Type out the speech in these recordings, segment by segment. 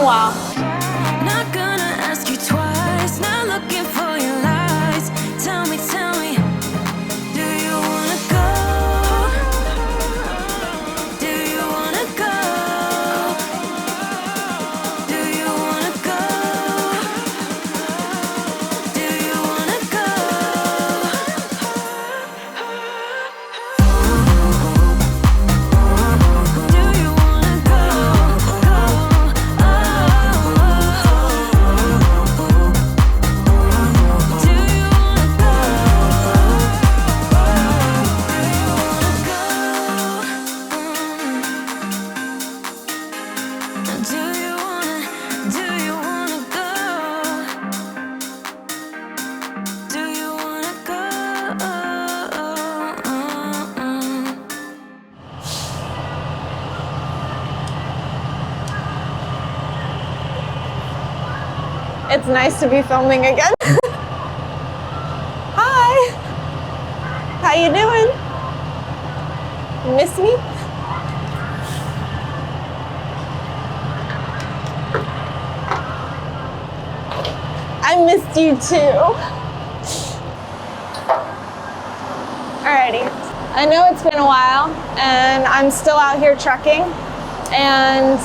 a while. Not gonna ask you twice, not looking for your lies. Tell me, do you wanna go? Do you wanna go? Do you wanna go? Do you wanna go? Do you wanna go? It's nice to be filming again. Hi. How you doing? Miss me? I missed you too. Alrighty. I know it's been a while and I'm still out here trucking and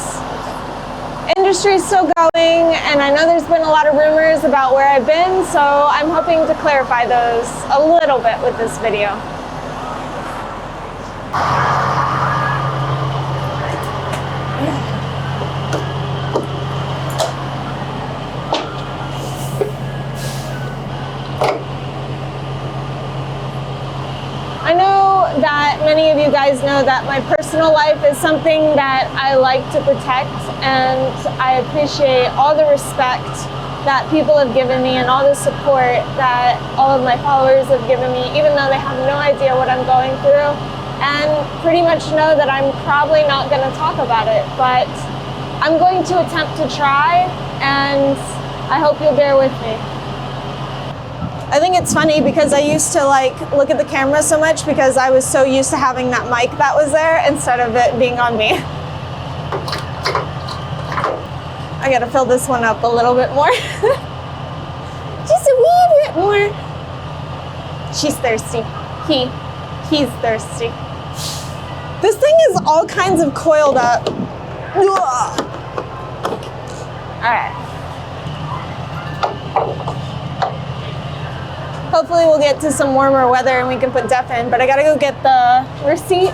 industry's still going, and I know there's been a lot of rumors about where I've been, so I'm hoping to clarify those a little bit with this video. I know that many of you guys know that my personal life is something that I like to protect, and I appreciate all the respect that people have given me and all the support that all of my followers have given me, even though they have no idea what I'm going through, and pretty much know that I'm probably not going to talk about it, but I'm going to attempt to try, and I hope you'll bear with me. I think it's funny because I used to look at the camera so much because I was so used to having that mic that was there instead of it being on me. I gotta fill this one up a little bit more. Just a wee bit more. She's thirsty. He's thirsty. This thing is all kinds of coiled up. Ugh. All right. Hopefully we'll get to some warmer weather and we can put Def in, but I gotta go get the receipt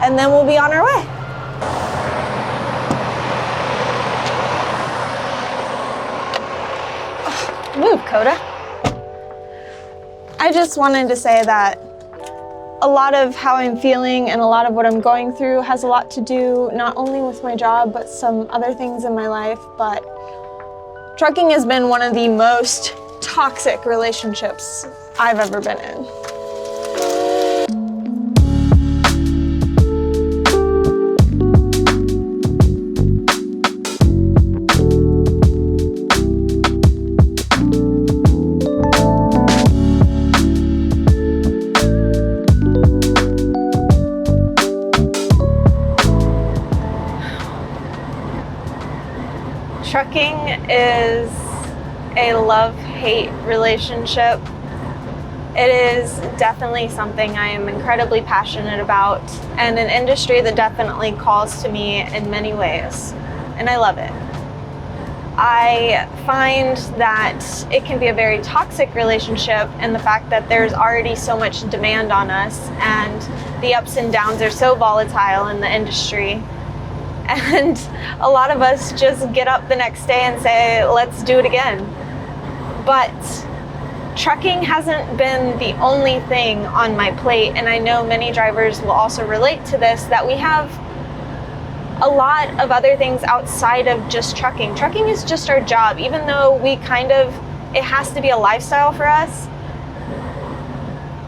and then we'll be on our way. Move, Coda. I just wanted to say that a lot of how I'm feeling and a lot of what I'm going through has a lot to do not only with my job, but some other things in my life. But trucking has been one of the most toxic relationships I've ever been in. Trucking is a love-hate relationship. It is definitely something I am incredibly passionate about, and an industry that definitely calls to me in many ways, and I love it. I find that it can be a very toxic relationship in the fact that there's already so much demand on us, and the ups and downs are so volatile in the industry. And a lot of us just get up the next day and say, let's do it again. But trucking hasn't been the only thing on my plate, and I know many drivers will also relate to this, that we have a lot of other things outside of just trucking. Trucking is just our job, even though it has to be a lifestyle for us.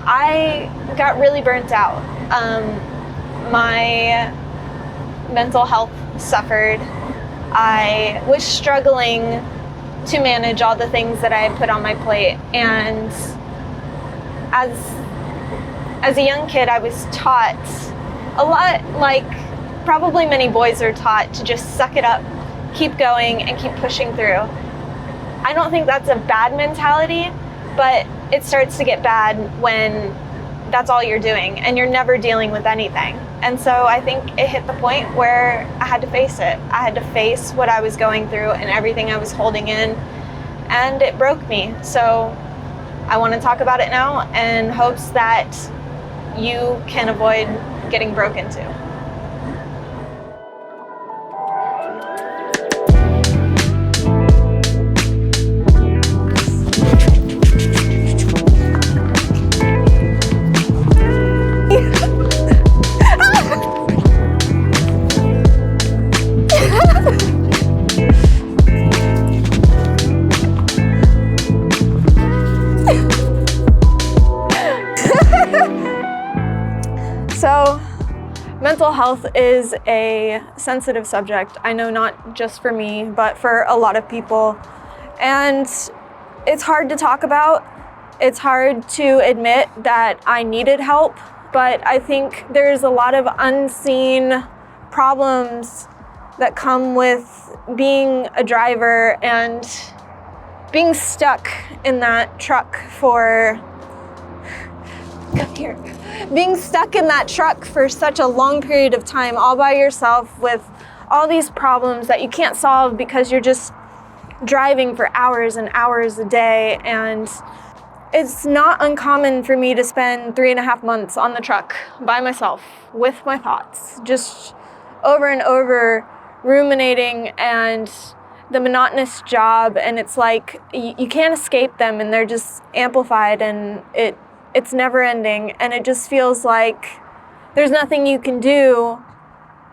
I got really burnt out. My mental health suffered. I was struggling to manage all the things that I had put on my plate, and as a young kid I was taught a lot, like probably many boys are taught, to just suck it up keep going and keep pushing through. I don't think that's a bad mentality, but it starts to get bad when that's all you're doing and you're never dealing with anything. And so I think it hit the point where I had to face it. I had to face what I was going through and everything I was holding in, and it broke me. So I want to talk about it now in hopes that you can avoid getting broke into. So, mental health is a sensitive subject. I know not just for me, but for a lot of people. And it's hard to talk about. It's hard to admit that I needed help, but I think there's a lot of unseen problems that come with being a driver and being stuck in that truck for being stuck in that truck for such a long period of time all by yourself with all these problems that you can't solve because you're just driving for hours and hours a day. And it's not uncommon for me to spend 3.5 months on the truck by myself with my thoughts, just over and over ruminating and the monotonous job. And it's like you can't escape them, and they're just amplified, and it's never ending, and it just feels like there's nothing you can do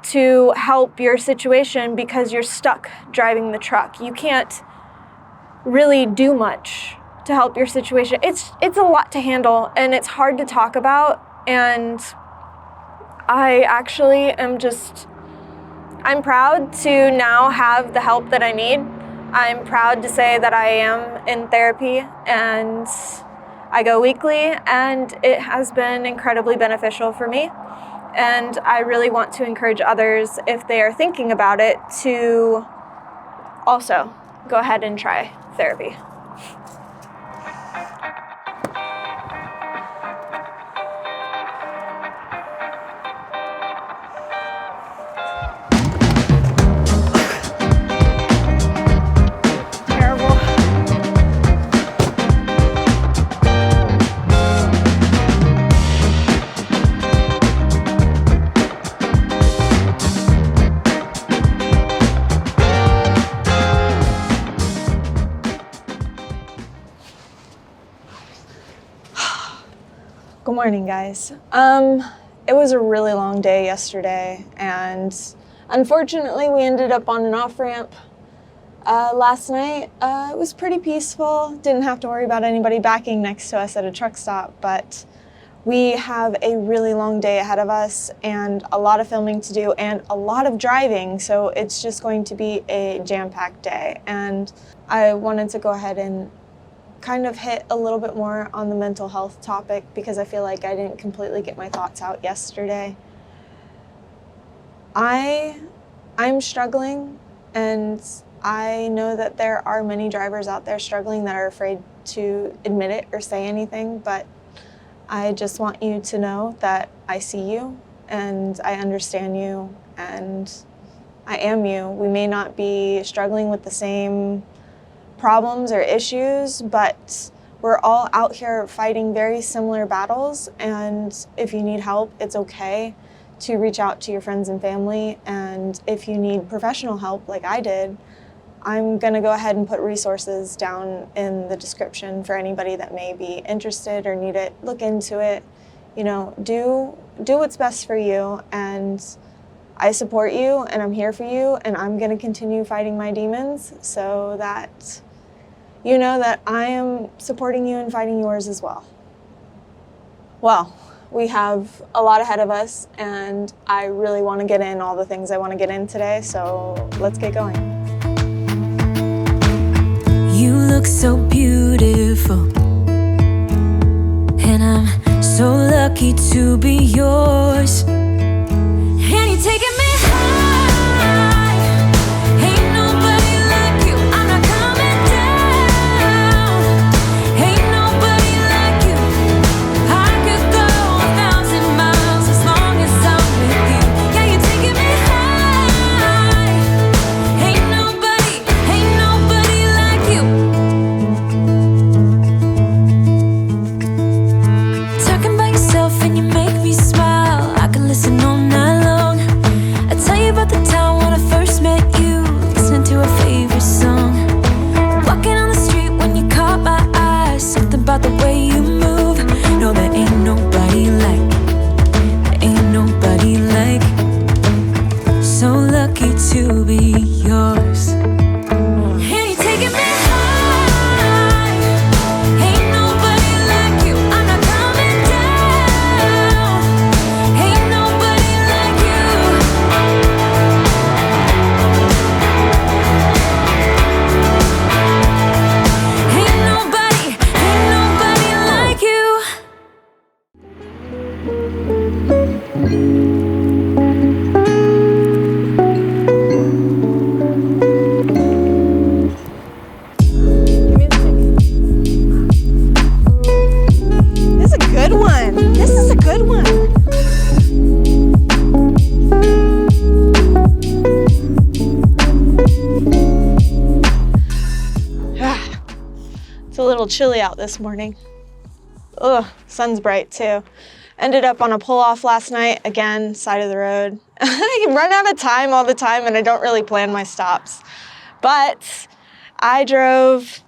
to help your situation because you're stuck driving the truck. You can't really do much to help your situation. It's a lot to handle, and it's hard to talk about, and I actually I'm proud to now have the help that I need. I'm proud to say that I am in therapy, and I go weekly, and it has been incredibly beneficial for me. And I really want to encourage others, if they are thinking about it, to also go ahead and try therapy. Good morning, guys. It was a really long day yesterday, and unfortunately we ended up on an off-ramp last night. It was pretty peaceful. Didn't have to worry about anybody backing next to us at a truck stop, but we have a really long day ahead of us and a lot of filming to do and a lot of driving, so it's just going to be a jam-packed day. And I wanted to go ahead and kind of hit a little bit more on the mental health topic because I feel like I didn't completely get my thoughts out yesterday. I'm struggling, and I know that there are many drivers out there struggling that are afraid to admit it or say anything, but I just want you to know that I see you and I understand you and I am you. We may not be struggling with the same problems or issues, but we're all out here fighting very similar battles, and if you need help, it's okay to reach out to your friends and family. And if you need professional help like I did, I'm gonna go ahead and put resources down in the description for anybody that may be interested or need it. Look into it, you know, do what's best for you, and I support you and I'm here for you, and I'm gonna continue fighting my demons so that you know that I am supporting you and fighting yours as well. Well, we have a lot ahead of us, and I really want to get in all the things I want to get in today, so let's get going. You look so beautiful, and I'm so lucky to be yours. And you're taking me high, ain't no little chilly out this morning. Ugh, sun's bright too. Ended up on a pull-off last night, again, side of the road. I run out of time all the time and I don't really plan my stops. But I drove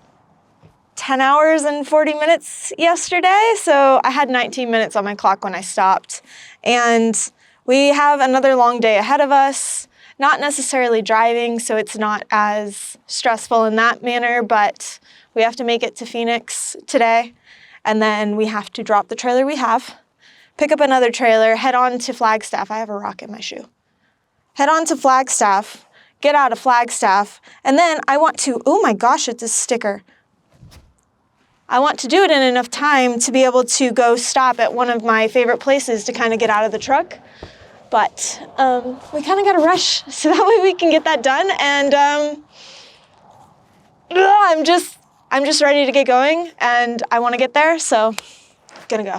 10 hours and 40 minutes yesterday, so I had 19 minutes on my clock when I stopped. And we have another long day ahead of us, not necessarily driving, so it's not as stressful in that manner, but we have to make it to Phoenix today, and then we have to drop the trailer we have, pick up another trailer, head on to Flagstaff. I have a rock in my shoe. Head on to Flagstaff, get out of Flagstaff, and then I want to, oh my gosh, it's a sticker. I want to do it in enough time to be able to go stop at one of my favorite places to kind of get out of the truck. But we kind of got to rush so that way we can get that done. And I'm just ready to get going, and I want to get there, so gonna go.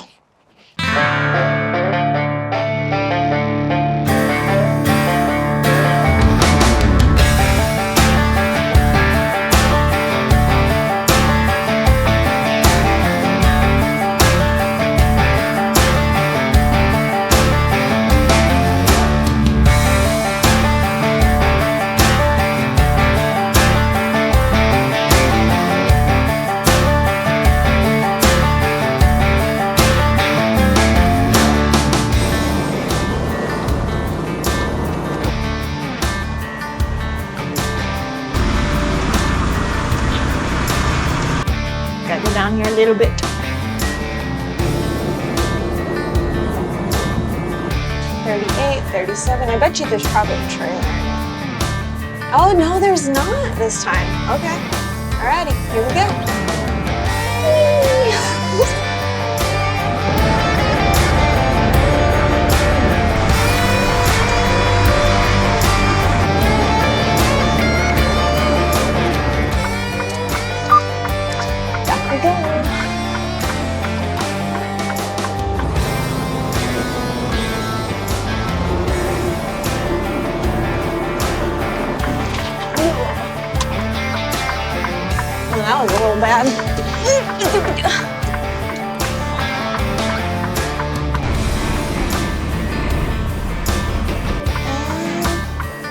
Gotta go down here a little bit. 38, 37. I bet you there's probably a trailer. Oh, no, there's not this time. Okay. Alrighty, here we go. Back we go. Well, that was a little bad.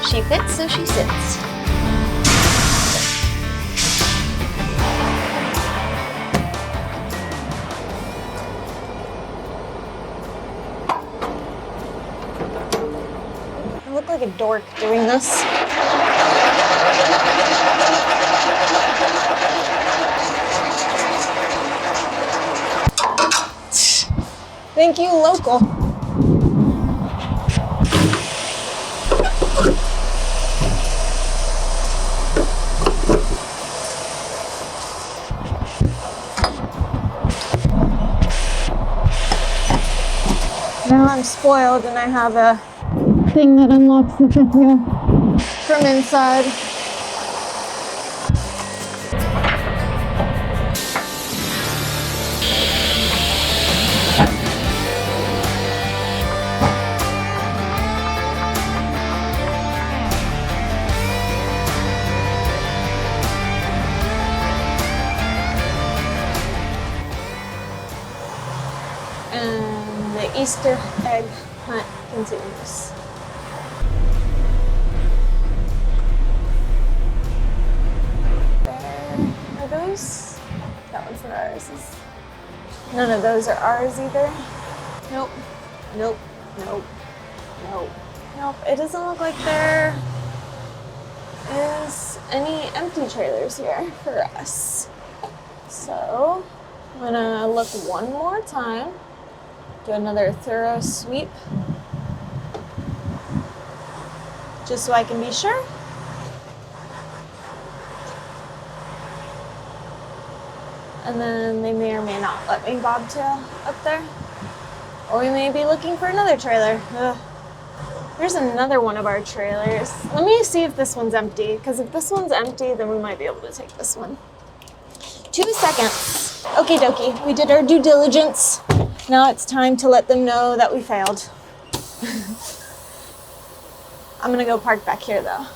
She fits, so she sits. I look like a dork doing this. Thank you, local. Now I'm spoiled and I have a thing that unlocks the fifth wheel from inside. And the Easter egg hunt continues. There are those. That one's not ours. None of those are ours either. Nope. Nope. Nope. Nope. Nope. It doesn't look like there is any empty trailers here for us. So I'm gonna look one more time. Do another thorough sweep, just so I can be sure. And then they may or may not let me bobtail up there. Or we may be looking for another trailer. Ugh. There's another one of our trailers. Let me see if this one's empty, because if this one's empty, then we might be able to take this one. 2 seconds. Okie dokie, we did our due diligence. Now it's time to let them know that we failed. I'm gonna go park back here though,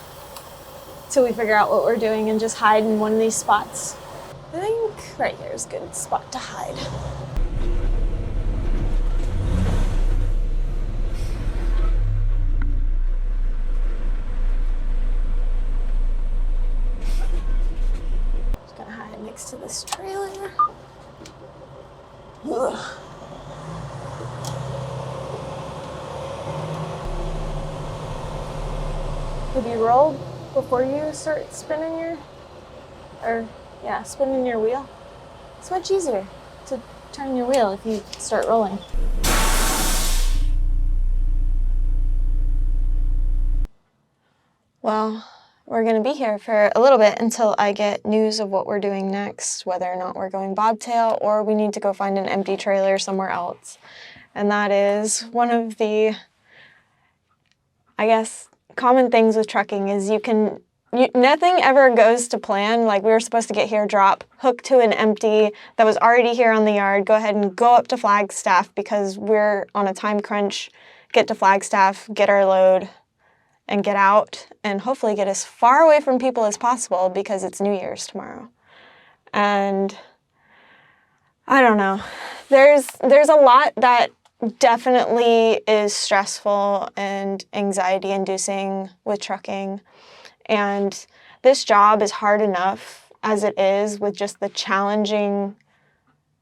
till we figure out what we're doing and just hide in one of these spots. I think right here is a good spot to hide. Just gonna hide next to this trailer. Ugh. Have you rolled before you start spinning spinning your wheel? It's much easier to turn your wheel if you start rolling. Well, we're gonna be here for a little bit until I get news of what we're doing next, whether or not we're going bobtail or we need to go find an empty trailer somewhere else. And that is one of the, I guess, common things with trucking is nothing ever goes to plan. Like we were supposed to get here, drop, hook to an empty that was already here on the yard, go ahead and go up to Flagstaff because we're on a time crunch, get to Flagstaff, get our load, and get out, and hopefully get as far away from people as possible because it's New Year's tomorrow. And I don't know. There's a lot that definitely is stressful and anxiety-inducing with trucking. And this job is hard enough as it is with just the challenging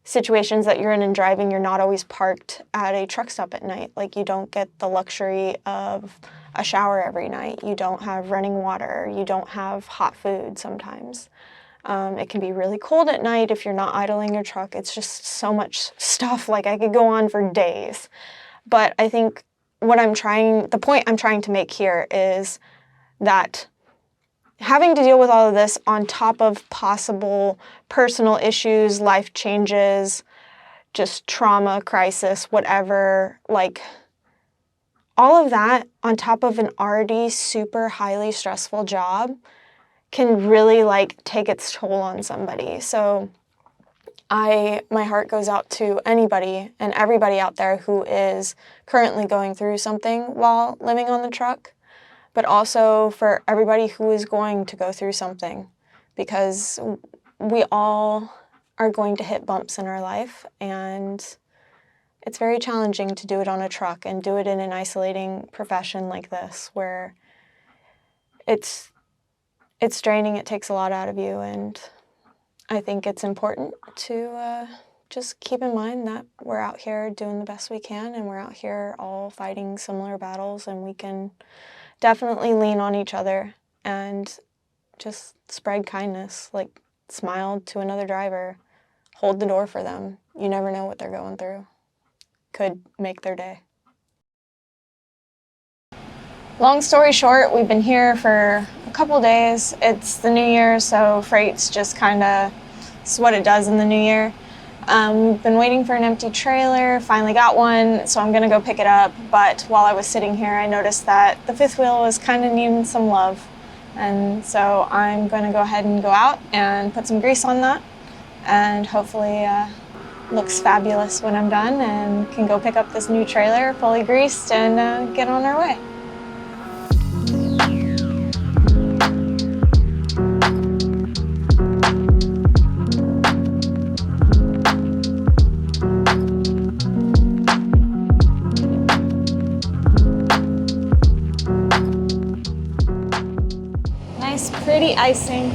situations that you're in driving. You're not always parked at a truck stop at night. Like you don't get the luxury of a shower every night. You don't have running water. You don't have hot food sometimes. It can be really cold at night if you're not idling your truck. It's just so much stuff. Like I could go on for days. But I think the point I'm trying to make here is that having to deal with all of this on top of possible personal issues, life changes, just trauma, crisis, whatever, like all of that on top of an already super highly stressful job can really like take its toll on somebody. So my heart goes out to anybody and everybody out there who is currently going through something while living on the truck, but also for everybody who is going to go through something, because we all are going to hit bumps in our life, and it's very challenging to do it on a truck and do it in an isolating profession like this, where it's draining, it takes a lot out of you, and I think it's important to just keep in mind that we're out here doing the best we can, and we're out here all fighting similar battles, and we can definitely lean on each other and just spread kindness, like smile to another driver, hold the door for them. You never know what they're going through. Could make their day. Long story short, we've been here for a couple days. It's the new year, so freight's just kind of, it's what it does in the new year. We've been waiting for an empty trailer, finally got one, so I'm gonna go pick it up. But while I was sitting here, I noticed that the fifth wheel was kind of needing some love. And so I'm gonna go ahead and go out and put some grease on that, and hopefully looks fabulous when I'm done and can go pick up this new trailer fully greased and get on our way. Nice, pretty icing.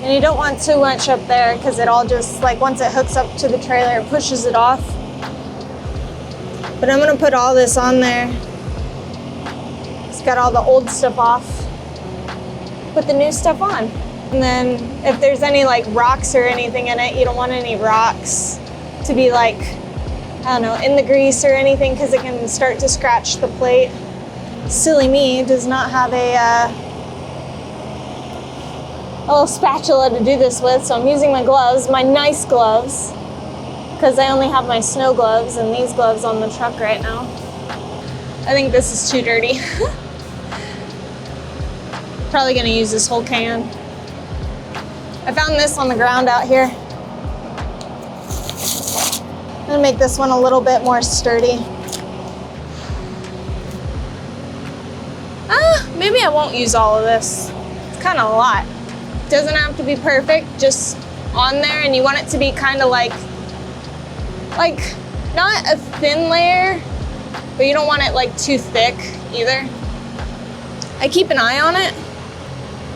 And you don't want too much up there because it all just, like once it hooks up to the trailer, it pushes it off. But I'm gonna put all this on there. It's got all the old stuff off. Put the new stuff on. And then if there's any like rocks or anything in it, you don't want any rocks to be like, I don't know, in the grease or anything, because it can start to scratch the plate. Silly me does not have a little spatula to do this with, so I'm using my gloves, my nice gloves, because I only have my snow gloves and these gloves on the truck right now. I think this is too dirty. Probably gonna use this whole can. I found this on the ground out here. I'm gonna make this one a little bit more sturdy. Maybe I won't use all of this. It's kind of a lot. Doesn't have to be perfect, just on there, and you want it to be kind of like not a thin layer, but you don't want it like too thick either. I keep an eye on it.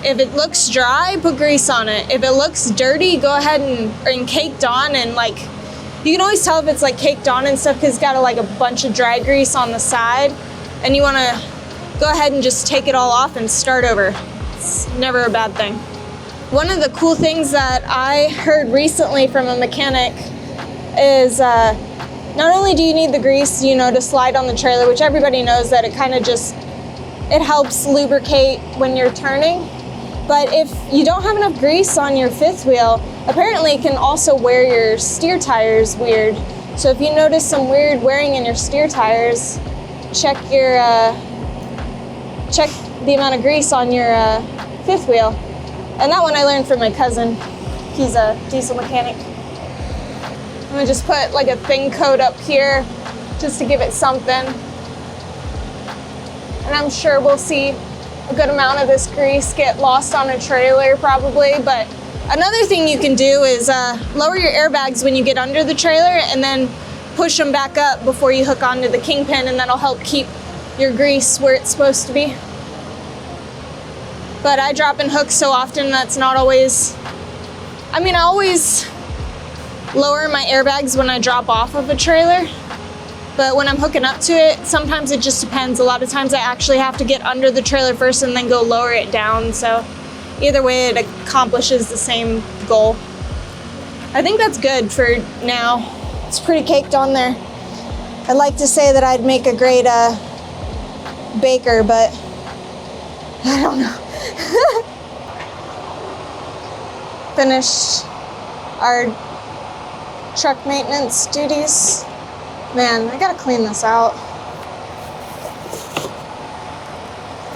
If it looks dry, put grease on it. If it looks dirty, go ahead and caked on, and like, you can always tell if it's like caked on and stuff because it's got a bunch of dry grease on the side, and you want to go ahead and just take it all off and start over. It's never a bad thing. One of the cool things that I heard recently from a mechanic is not only do you need the grease, to slide on the trailer, which everybody knows that it kind of just, it helps lubricate when you're turning. But if you don't have enough grease on your fifth wheel, apparently it can also wear your steer tires weird. So if you notice some weird wearing in your steer tires, check the amount of grease on your fifth wheel. And that one I learned from my cousin. He's a diesel mechanic. I'm gonna just put like a thin coat up here just to give it something. And I'm sure we'll see a good amount of this grease get lost on a trailer probably. But another thing you can do is lower your airbags when you get under the trailer and then push them back up before you hook onto the kingpin, and that'll help keep your grease where it's supposed to be. But I drop and hook so often that's not always, I always lower my airbags when I drop off of a trailer. But when I'm hooking up to it, sometimes it just depends. A lot of times I actually have to get under the trailer first and then go lower it down. So either way, it accomplishes the same goal. I think that's good for now. It's pretty caked on there. I'd like to say that I'd make a great baker, but I don't know. Finished our truck maintenance duties. Man, I gotta clean this out.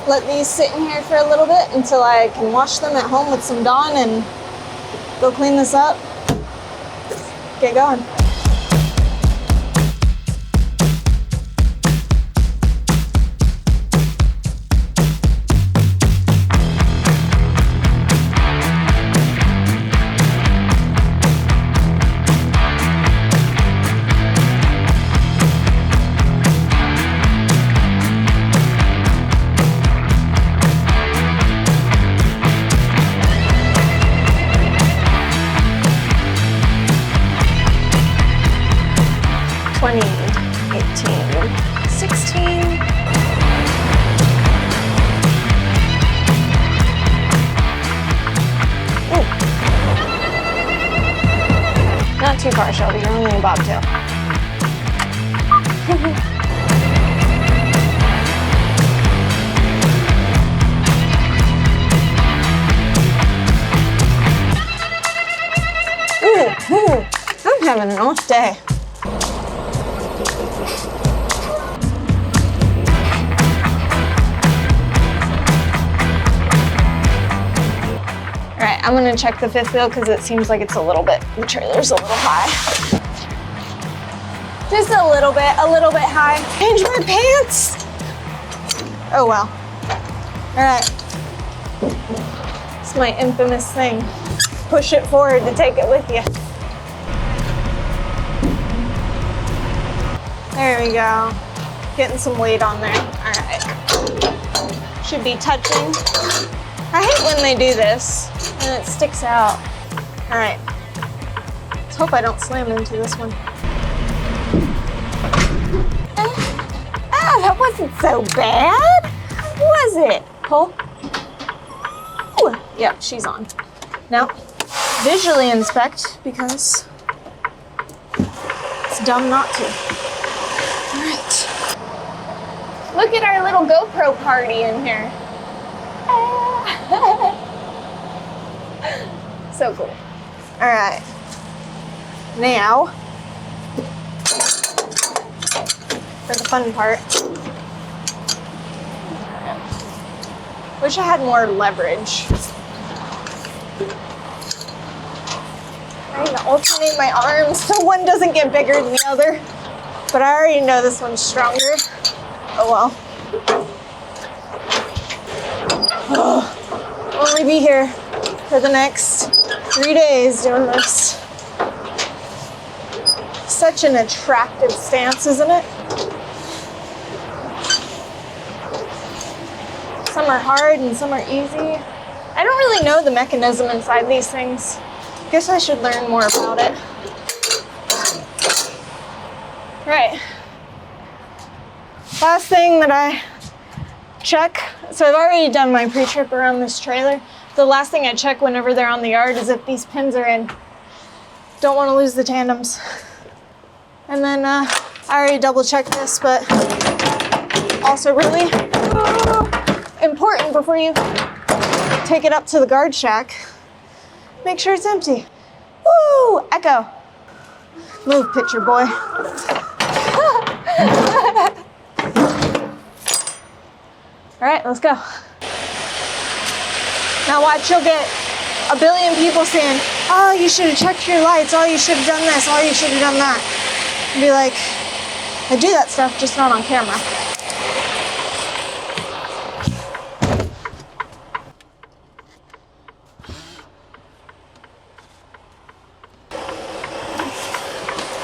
Let these sit in here for a little bit until I can wash them at home with some Dawn and go clean this up. Get going. Not too far, Shelby. You're only a bobtail. Ooh, I'm having an off day. All right, I'm gonna check the fifth wheel because it seems like it's the trailer's a little high. Just a little bit high. Change my pants. Oh well. All right. It's my infamous thing. Push it forward to take it with you. There we go. Getting some weight on there. All right. Should be touching. I hate when they do this and it sticks out. All right. Let's hope I don't slam into this one. That wasn't so bad, was it? Pull. Ooh. Yep, she's on. Now, visually inspect because it's dumb not to. All right. Look at our little GoPro party in here. So cool. All right. Now, for the fun part. Wish I had more leverage. Trying to alternate my arms so one doesn't get bigger than the other. But I already know this one's stronger. Oh well. I'll only be here for the next 3 days doing this. Such an attractive stance, isn't it? Some are hard and some are easy. I don't really know the mechanism inside these things. Guess I should learn more about it. Right. Last thing that I check, so I've already done my pre-trip around this trailer. The last thing I check whenever they're on the yard is if these pins are in. Don't want to lose the tandems. And then I already double checked this, but also really important before you take it up to the guard shack, make sure it's empty. Woo! Echo. Move, picture boy. All right, let's go. Now watch, you'll get a billion people saying, oh, you should have checked your lights. Oh, you should have done this. Oh, you should have done that. And be like, I do that stuff, just not on camera.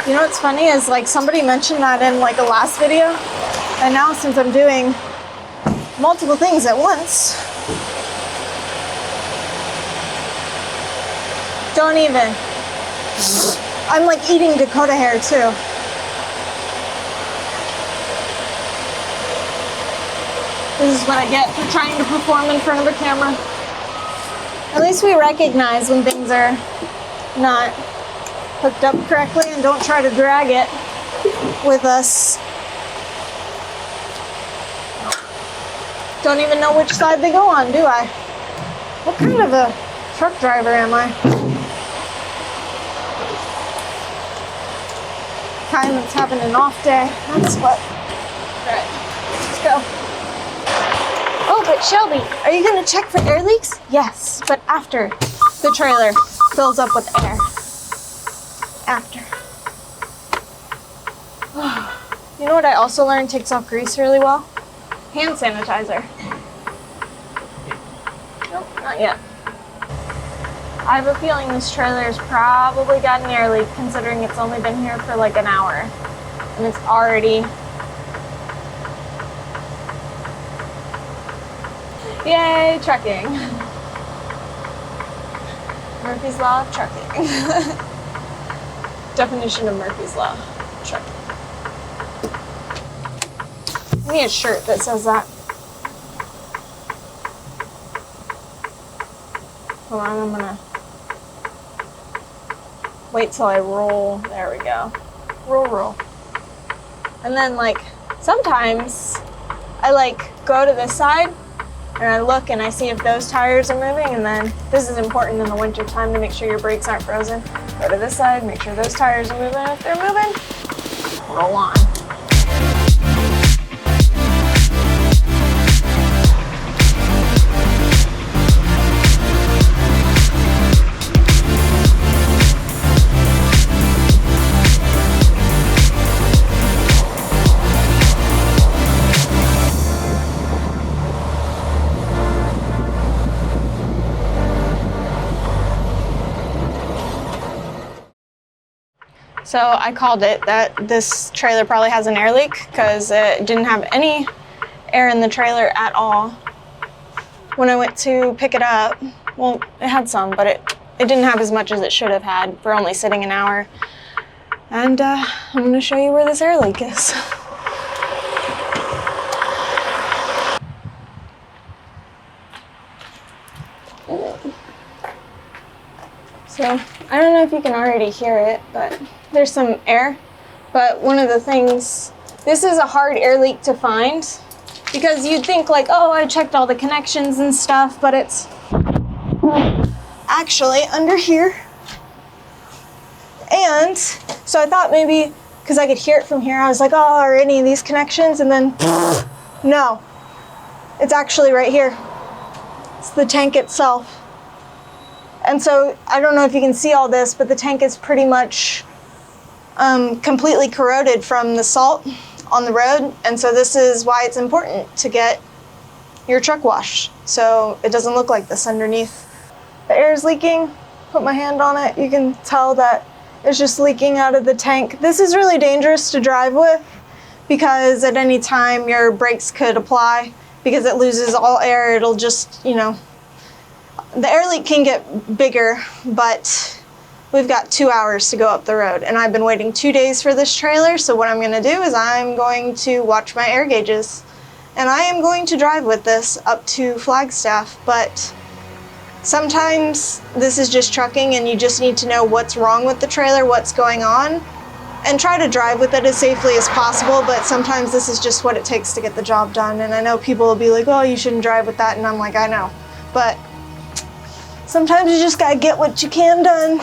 You know what's funny is like somebody mentioned that in like a last video, and now since I'm doing multiple things at once, don't even. I'm like eating Dakota hair too. This is what I get for trying to perform in front of a camera. At least we recognize when things are not hooked up correctly and don't try to drag it with us. Don't even know which side they go on, do I? What kind of a truck driver am I? Kind that's having an off day. That's what. Alright, let's go. Oh, but Shelby, are you gonna check for air leaks? Yes, but after the trailer fills up with air. After. You know what I also learned takes off grease really well? Hand sanitizer. Nope, not yet. I have a feeling this trailer has probably got an air leak considering it's only been here for like an hour. And it's already... Yay, trucking. Murphy's Law of trucking. Definition of Murphy's Law, trucking. I need a shirt that says that. Hold on, I'm gonna wait till I roll. There we go. Roll. And then like, sometimes I like go to this side and I look and I see if those tires are moving, and then this is important in the winter time to make sure your brakes aren't frozen. Go to this side, make sure those tires are moving. If they're moving, roll on. So I called it that this trailer probably has an air leak because it didn't have any air in the trailer at all. When I went to pick it up, well, it had some, but it didn't have as much as it should have had for only sitting an hour. And I'm gonna show you where this air leak is. So, I don't know if you can already hear it, but there's some air. But one of the things, this is a hard air leak to find because you'd think like, oh, I checked all the connections and stuff, but it's actually under here. And so I thought maybe, because I could hear it from here, I was like, oh, are any of these connections? And then, no, it's actually right here. It's the tank itself. And so I don't know if you can see all this, but the tank is pretty much completely corroded from the salt on the road. And so this is why it's important to get your truck washed so it doesn't look like this underneath. The air is leaking. put my hand on it, you can tell that it's just leaking out of the tank. This is really dangerous to drive with because at any time your brakes could apply. Because it loses all air, it'll just, you know, the air leak can get bigger, but we've got 2 hours to go up the road. And I've been waiting 2 days for this trailer, so what I'm gonna do is I'm going to watch my air gauges. And I am going to drive with this up to Flagstaff, but sometimes this is just trucking and you just need to know what's wrong with the trailer, what's going on, and try to drive with it as safely as possible, but sometimes this is just what it takes to get the job done. And I know people will be like, oh, you shouldn't drive with that, and I'm like, I know. But sometimes you just gotta get what you can done.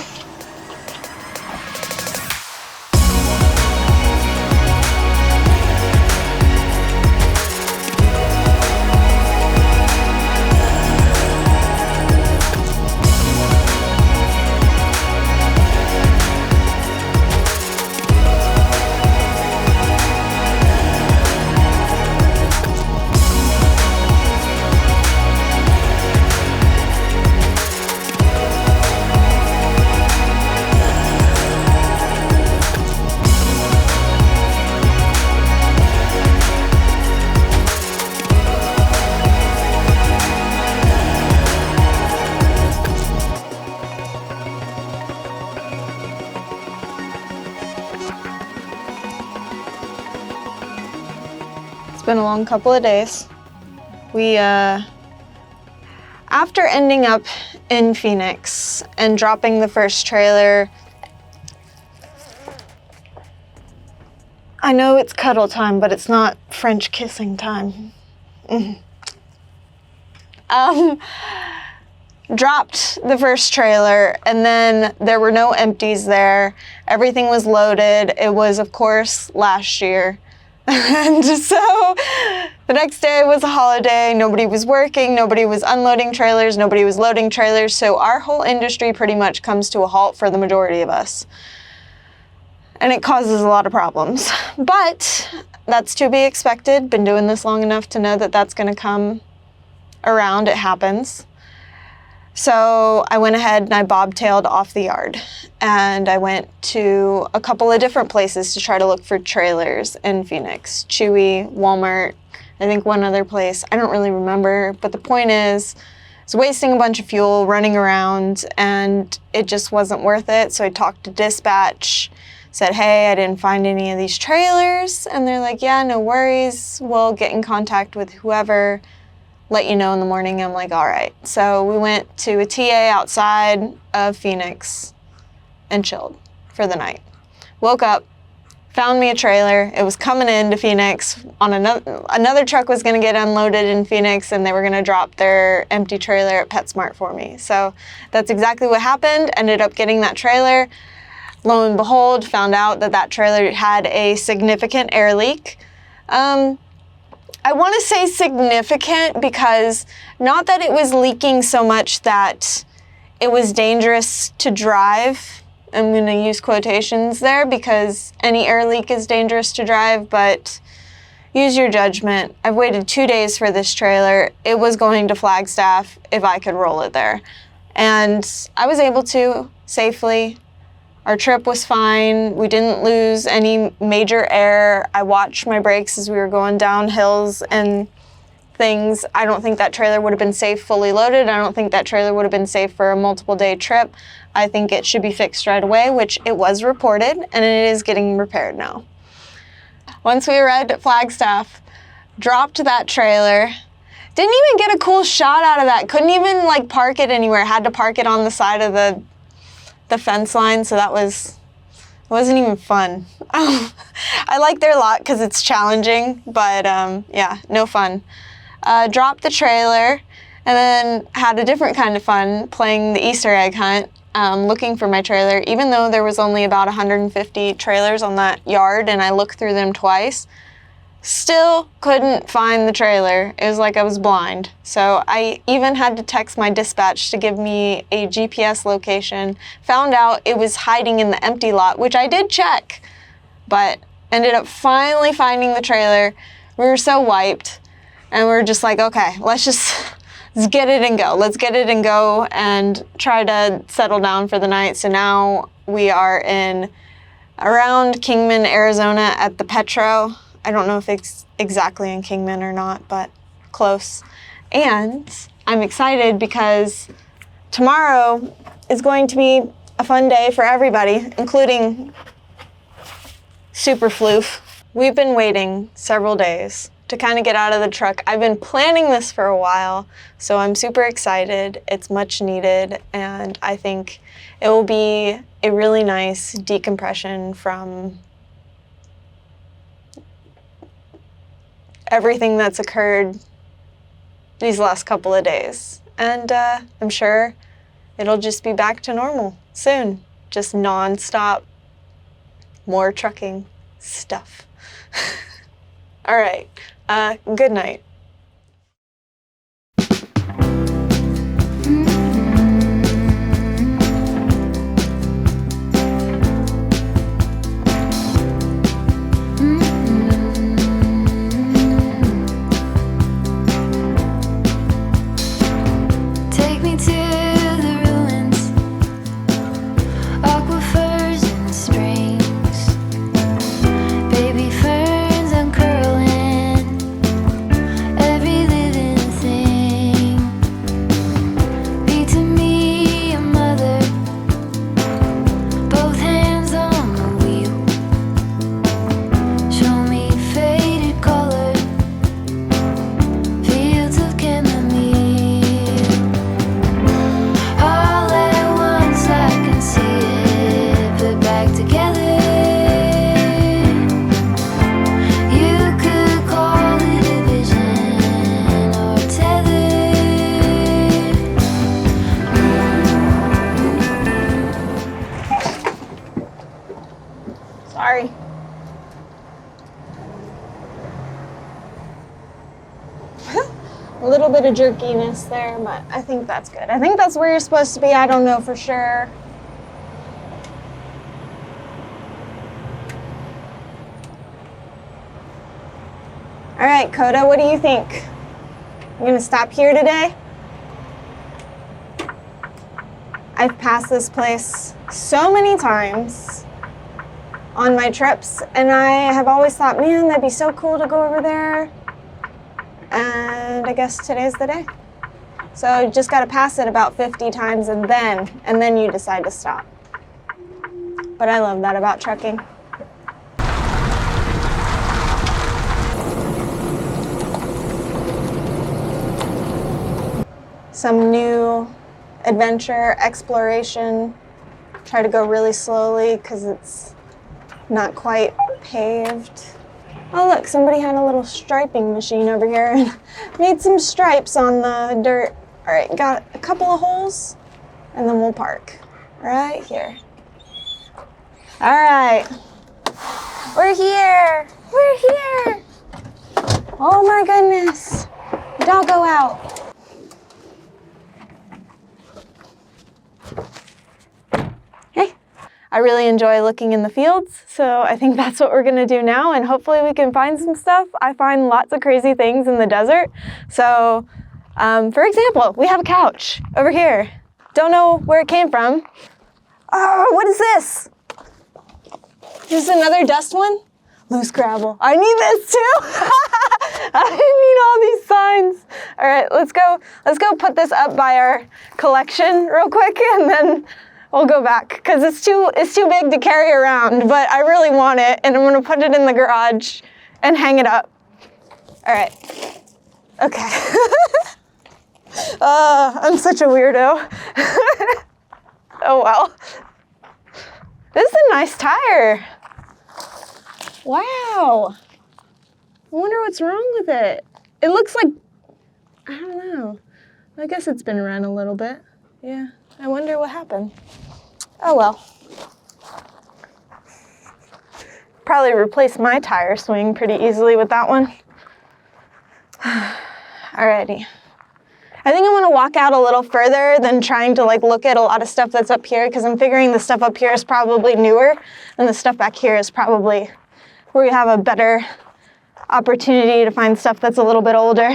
It's been a long couple of days. We, after ending up in Phoenix and dropping the first trailer, I know it's cuddle time, but it's not French kissing time. Dropped the first trailer, and then there were no empties there. Everything was loaded. It was, of course, last year. And so the next day was a holiday. Nobody was working. Nobody was unloading trailers. Nobody was loading trailers. So our whole industry pretty much comes to a halt for the majority of us. And it causes a lot of problems. But that's to be expected. Been doing this long enough to know that that's going to come around. It happens. So I went ahead and I bobtailed off the yard, and I went to a couple of different places to try to look for trailers in Phoenix. Chewy, Walmart, I think one other place. I don't really remember, but the point is, I was wasting a bunch of fuel running around, and it just wasn't worth it. So I talked to dispatch, said, hey, I didn't find any of these trailers. And they're like, yeah, no worries. We'll get in contact with whoever, let you know in the morning. I'm like, all right. So we went to a TA outside of Phoenix and chilled for the night. Woke up, found me a trailer. It was coming into Phoenix. On another truck was going to get unloaded in Phoenix, and they were going to drop their empty trailer at PetSmart for me. So that's exactly what happened. Ended up getting that trailer. Lo and behold, found out that that trailer had a significant air leak. I want to say significant because not that it was leaking so much that it was dangerous to drive. I'm going to use quotations there because any air leak is dangerous to drive, but use your judgment. I've waited 2 days for this trailer. It was going to Flagstaff if I could roll it there. And I was able to safely. Our trip was fine. We didn't lose any major air. I watched my brakes as we were going down hills and things. I don't think that trailer would have been safe fully loaded. I don't think that trailer would have been safe for a multiple day trip. I think it should be fixed right away, which it was reported, and it is getting repaired now. Once we arrived at Flagstaff, dropped that trailer, didn't even get a cool shot out of that. Couldn't even like park it anywhere. Had to park it on the side of the fence line, so it wasn't even fun. I like their lot because it's challenging, but yeah, no fun. Dropped the trailer and then had a different kind of fun playing the Easter egg hunt, looking for my trailer, even though there was only about 150 trailers on that yard and I looked through them twice. Still couldn't find the trailer. It was like I was blind. So I even had to text my dispatch to give me a GPS location. Found out it was hiding in the empty lot, which I did check, but ended up finally finding the trailer. We were so wiped, and we were just like, okay, let's just let's get it and go. Let's get it and go and try to settle down for the night. So now we are around Kingman, Arizona at the Petro. I don't know if it's exactly in Kingman or not, but close. And I'm excited because tomorrow is going to be a fun day for everybody, including Super Floof. We've been waiting several days to kind of get out of the truck. I've been planning this for a while, so I'm super excited. It's much needed, and I think it will be a really nice decompression from everything that's occurred these last couple of days. And I'm sure it'll just be back to normal soon. Just non-stop, more trucking stuff. All right, good night. Take me to the ruins, aquifers and springs, baby ferns uncurling, every living thing. Be to me a mother, both hands on the wheel. Show me faded color, fields of chamomile. All at once I can see it put back together. You could call it a vision or tethered. Sorry. A little bit of jerkiness there, but I think that's good. I think that's where you're supposed to be. I don't know for sure. All right, Coda, what do you think? You gonna stop here today? I've passed this place so many times on my trips, and I have always thought, man, that'd be so cool to go over there. And I guess today's the day. So you just gotta pass it about 50 times and then you decide to stop. But I love that about trucking. Some new adventure, exploration. Try to go really slowly because it's not quite paved. Oh look, somebody had a little striping machine over here and made some stripes on the dirt. All right, got a couple of holes and then we'll park right here. All right, we're here, we're here. Oh my goodness, doggo out. I really enjoy looking in the fields, so I think that's what we're gonna do now, and hopefully we can find some stuff. I find lots of crazy things in the desert. So, for example, we have a couch over here. Don't know where it came from. Oh, what is this? Is this another dust one? Loose gravel. I need this too. I need all these signs. All right, let's go put this up by our collection real quick, and then we'll go back because it's too big to carry around, but I really want it, and I'm gonna put it in the garage and hang it up. All right. Okay. I'm such a weirdo. Oh well. This is a nice tire. Wow. I wonder what's wrong with it. It looks like, I don't know. I guess it's been around a little bit. Yeah. I wonder what happened. Oh well. Probably replace my tire swing pretty easily with that one. Alrighty. I think I'm gonna walk out a little further than trying to look at a lot of stuff that's up here, because I'm figuring the stuff up here is probably newer and the stuff back here is probably where we have a better opportunity to find stuff that's a little bit older.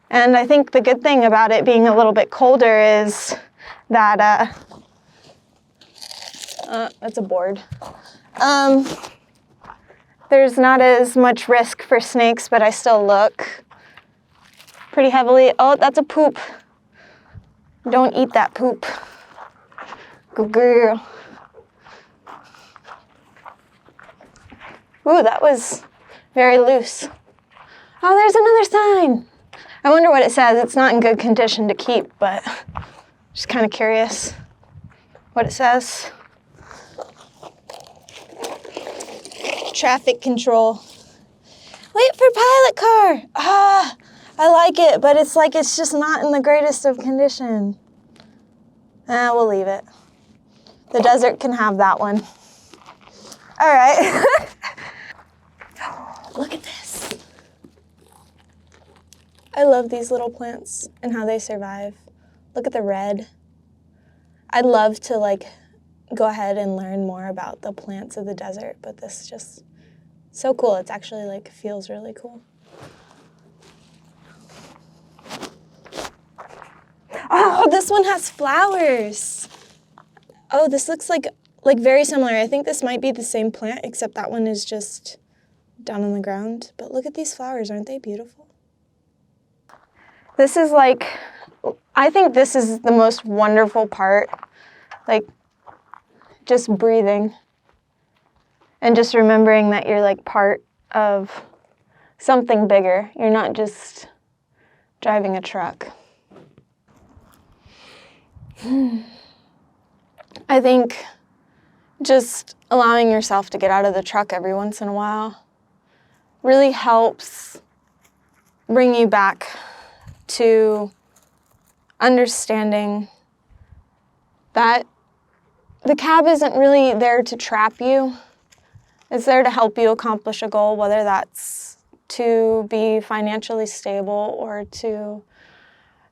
And I think the good thing about it being a little bit colder is that, that's a board. There's not as much risk for snakes, but I still look pretty heavily. Oh, that's a poop. Don't eat that poop. Good girl. Ooh, that was very loose. Oh, there's another sign. I wonder what it says. It's not in good condition to keep, but just kind of curious what it says. Traffic control. Wait for pilot car. Ah, I like it, but it's like it's just not in the greatest of condition. We'll leave it. The desert can have that one. All right. Look at this. I love these little plants and how they survive. Look at the red. I'd love to like go ahead and learn more about the plants of the desert, but this is just so cool. It's actually like feels really cool. Oh, this one has flowers. Oh, this looks like very similar. I think this might be the same plant, except that one is just down on the ground. But look at these flowers, aren't they beautiful? This is like, I think this is the most wonderful part, like just breathing and just remembering that you're like part of something bigger. You're not just driving a truck. I think just allowing yourself to get out of the truck every once in a while really helps bring you back to understanding that the cab isn't really there to trap you. It's there to help you accomplish a goal, whether that's to be financially stable or to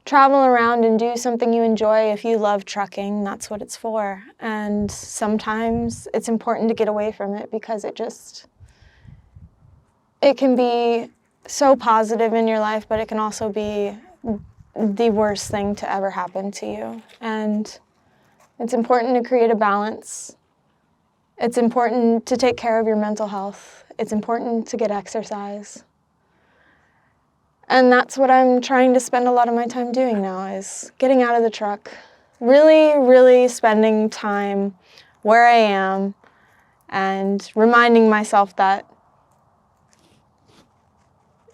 travel around and do something you enjoy. If you love trucking, that's what it's for. And sometimes it's important to get away from it because it can be so positive in your life, but it can also be the worst thing to ever happen to you. And it's important to create a balance. It's important to take care of your mental health. It's important to get exercise. And that's what I'm trying to spend a lot of my time doing now, is getting out of the truck, really, really spending time where I am and reminding myself that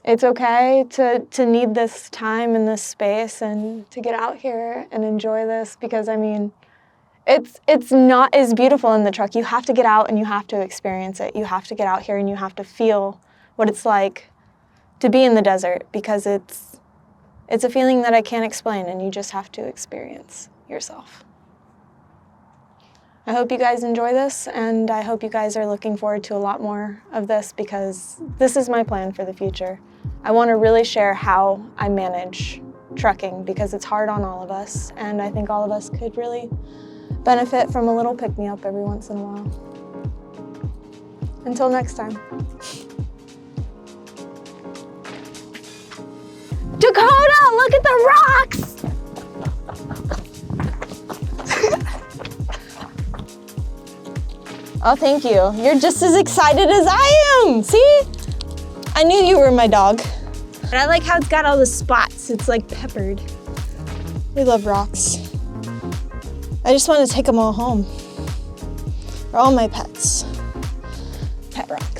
it's okay to need this time and this space and to get out here and enjoy this, because I mean, it's not as beautiful in the truck. You have to get out and you have to experience it. You have to get out here and you have to feel what it's like to be in the desert, because it's a feeling that I can't explain and you just have to experience yourself. I hope you guys enjoy this, and I hope you guys are looking forward to a lot more of this, because this is my plan for the future. I want to really share how I manage trucking, because it's hard on all of us, and I think all of us could really benefit from a little pick-me-up every once in a while. Until next time. Dakota, look at the rocks! Oh, thank you. You're just as excited as I am. See? I knew you were my dog. And I like how it's got all the spots. It's like peppered. We love rocks. I just want to take them all home. They're all my pets. Pet rocks.